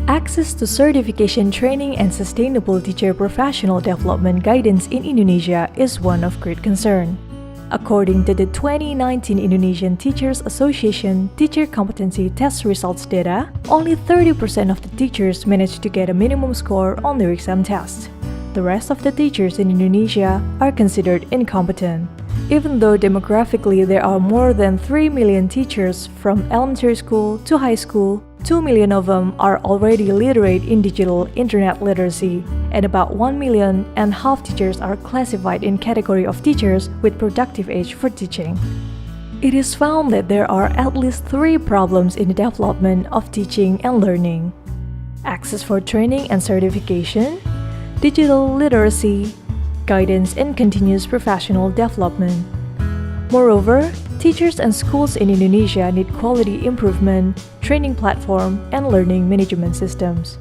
Access to certification training and sustainable teacher professional development guidance in Indonesia is one of great concern. According to the 2019 Indonesian Teachers Association Teacher Competency Test Results data, only 30% of the teachers managed to get a minimum score on their exam test. The rest of the teachers in Indonesia are considered incompetent. Even though demographically there are more than 3 million teachers from elementary school to high school, 2 million of them are already literate in digital internet literacy, and about 1.5 million teachers are classified in category of teachers with productive age for teaching. It is found that there are at least 3 problems in the development of teaching and learning: access for training and certification, digital literacy, guidance and continuous professional development. Moreover, teachers and schools in Indonesia need quality improvement, training platform, and learning management systems.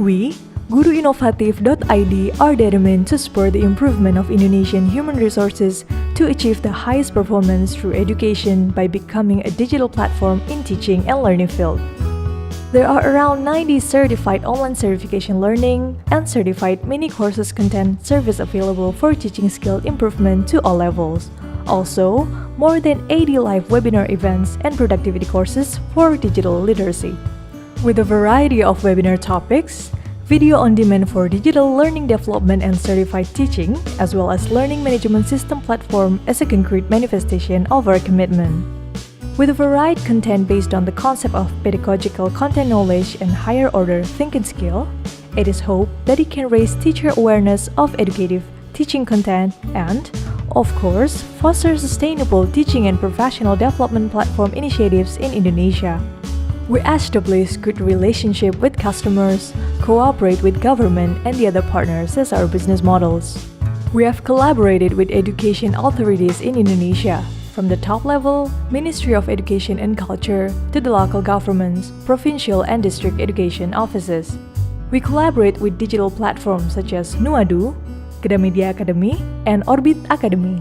We, GuruInovatif.id, are determined to support the improvement of Indonesian human resources to achieve the highest performance through education by becoming a digital platform in teaching and learning field. There are around 90 certified online certification learning and certified mini courses content service available for teaching skill improvement to all levels. Also, more than 80 live webinar events and productivity courses for digital literacy. With a variety of webinar topics, video on demand for digital learning development and certified teaching, as well as learning management system platform as a concrete manifestation of our commitment. With a varied content based on the concept of pedagogical content knowledge and higher order thinking skill, it is hoped that it can raise teacher awareness of educative teaching content and, of course, foster sustainable teaching and professional development platform initiatives in Indonesia. We establish good relationship with customers, cooperate with government and the other partners as our business models. We have collaborated with education authorities in Indonesia, from the top level, Ministry of Education and Culture, to the local governments, provincial and district education offices. We collaborate with digital platforms such as Nuadu, Gramedia Academy, and Orbit Academy.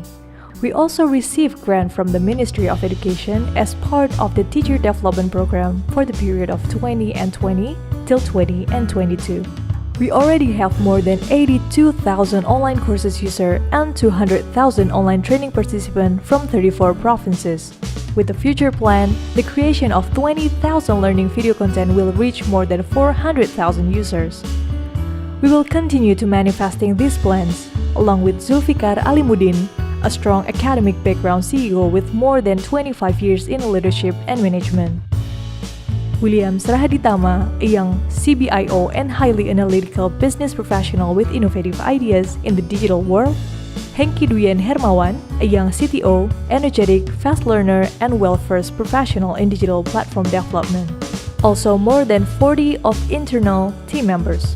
We also receive grant from the Ministry of Education as part of the teacher development program for the period of 2020 till 2022. We already have more than 82,000 online courses user and 200,000 online training participants from 34 provinces. With the future plan, the creation of 20,000 learning video content will reach more than 400,000 users. We will continue to manifesting these plans, along with Zulfikar Alimuddin, a strong academic background CEO with more than 25 years in leadership and management. William Srahaditama, a young CBIO and highly analytical business professional with innovative ideas in the digital world. Hengki Duyen Hermawan, a young CTO, energetic, fast learner, and well-versed professional in digital platform development. Also more than 40 of internal team members.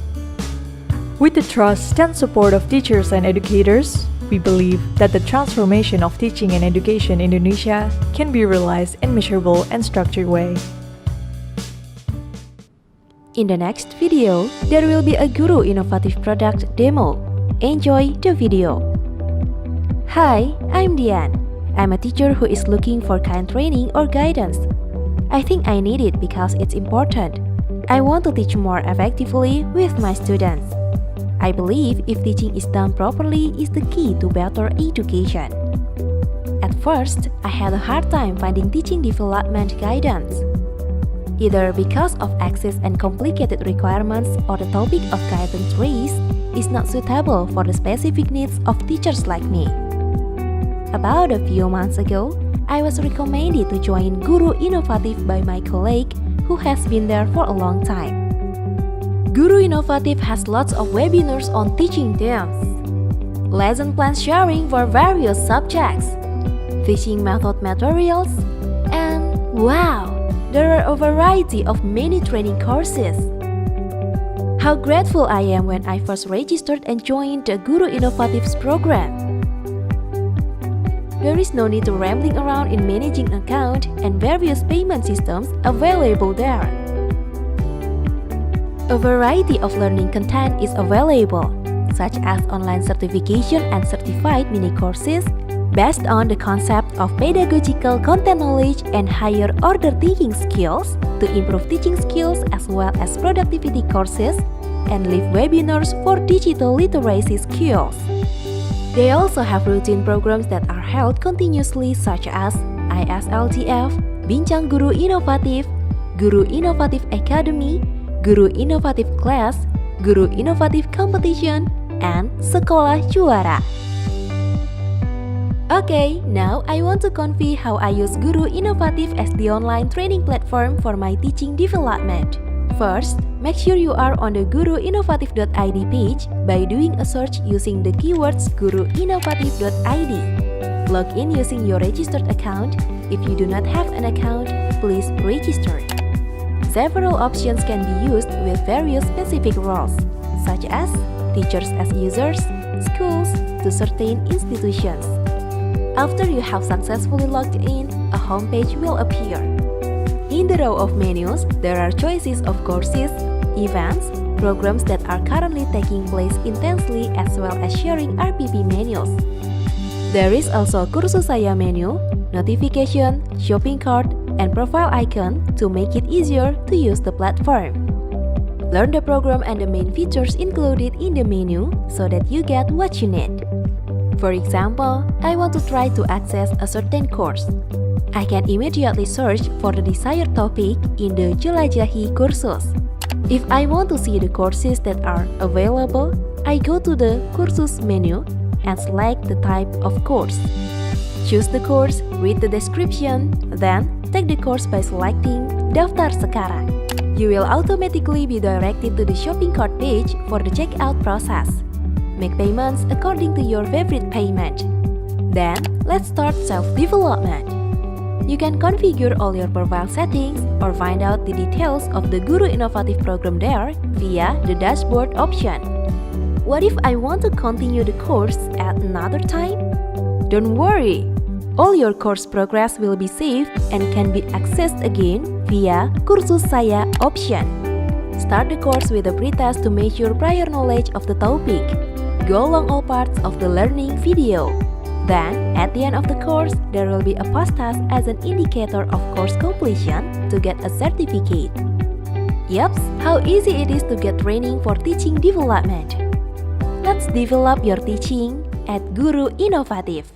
With the trust and support of teachers and educators, we believe that the transformation of teaching and education in Indonesia can be realized in measurable and structured way. In the next video, there will be a Guru Inovatif product demo. Enjoy the video. Hi, I'm Dian. I'm a teacher who is looking for kind training or guidance. I think I need it because it's important. I want to teach more effectively with my students. I believe if teaching is done properly is the key to better education. At first, I had a hard time finding teaching development guidance. Either because of access and complicated requirements or the topic of guidance raised is not suitable for the specific needs of teachers like me. About a few months ago, I was recommended to join Guru Inovatif by my colleague who has been there for a long time. Guru Inovatif has lots of webinars on teaching themes, lesson plan sharing for various subjects, teaching method materials, and wow! There are a variety of many training courses. How grateful I am when I first registered and joined the Guru Inovatif's program. There is no need to rambling around in managing account and various payment systems available there. A variety of learning content is available, such as online certification and certified mini courses, Based on the concept of pedagogical content knowledge and higher order thinking skills to improve teaching skills as well as productivity courses, and live webinars for digital literacy skills. They also have routine programs that are held continuously such as ISLTF, Bincang Guru Inovatif, Guru Inovatif Academy, Guru Inovatif Class, Guru Inovatif Competition, and Sekolah Juara. Okay, now I want to convey how I use Guru Inovatif as the online training platform for my teaching development. First, make sure you are on the guruinovatif.id page by doing a search using the keywords guruinovatif.id. Log in using your registered account. If you do not have an account, please register. Several options can be used with various specific roles, such as teachers as users, schools, to certain institutions. After you have successfully logged in, a homepage will appear. In the row of menus, there are choices of courses, events, programs that are currently taking place intensely as well as sharing RPP menus. There is also Kursus Saya menu, notification, shopping cart, and profile icon to make it easier to use the platform. Learn the program and the main features included in the menu so that you get what you need. For example, I want to try to access a certain course. I can immediately search for the desired topic in the Jelajahi Kursus. If I want to see the courses that are available, I go to the Kursus menu and select the type of course. Choose the course, read the description, then take the course by selecting Daftar Sekarang. You will automatically be directed to the shopping cart page for the checkout process. Make payments according to your favorite payment. Then, let's start self-development. You can configure all your profile settings or find out the details of the Guru Inovatif program there via the dashboard option. What if I want to continue the course at another time? Don't worry! All your course progress will be saved and can be accessed again via Kursus Saya option. Start the course with a pretest to measure prior knowledge of the topic. Go along all parts of the learning video. Then, at the end of the course, there will be a post-test as an indicator of course completion to get a certificate. Yup, how easy it is to get training for teaching development. Let's develop your teaching at Guru Inovatif.